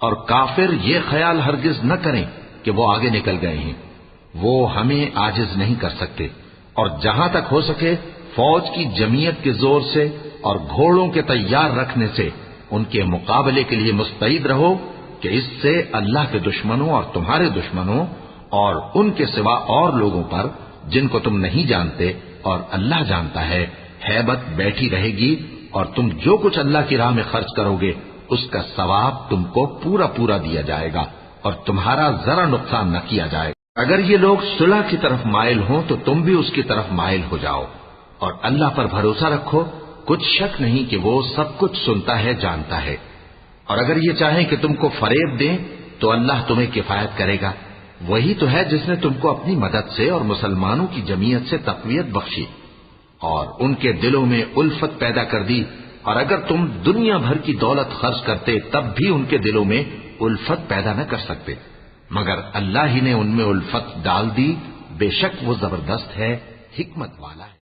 اور کافر یہ خیال ہرگز نہ کریں کہ وہ آگے نکل گئے ہیں، وہ ہمیں عاجز نہیں کر سکتے، اور جہاں تک ہو سکے فوج کی جمعیت کے زور سے اور گھوڑوں کے تیار رکھنے سے ان کے مقابلے کے لیے مستعد رہو کہ اس سے اللہ کے دشمنوں اور تمہارے دشمنوں اور ان کے سوا اور لوگوں پر جن کو تم نہیں جانتے اور اللہ جانتا ہے ہیبت بیٹھی رہے گی، اور تم جو کچھ اللہ کی راہ میں خرچ کرو گے اس کا ثواب تم کو پورا پورا دیا جائے گا اور تمہارا ذرا نقصان نہ کیا جائے گا۔ اگر یہ لوگ صلح کی طرف مائل ہوں تو تم بھی اس کی طرف مائل ہو جاؤ، اور اللہ پر بھروسہ رکھو، کچھ شک نہیں کہ وہ سب کچھ سنتا ہے، جانتا ہے۔ اور اگر یہ چاہیں کہ تم کو فریب دیں تو اللہ تمہیں کفایت کرے گا، وہی تو ہے جس نے تم کو اپنی مدد سے اور مسلمانوں کی جمعیت سے تقویت بخشی اور ان کے دلوں میں الفت پیدا کر دی، اور اگر تم دنیا بھر کی دولت خرچ کرتے تب بھی ان کے دلوں میں الفت پیدا نہ کر سکتے، مگر اللہ ہی نے ان میں الفت ڈال دی، بے شک وہ زبردست ہے، حکمت والا ہے۔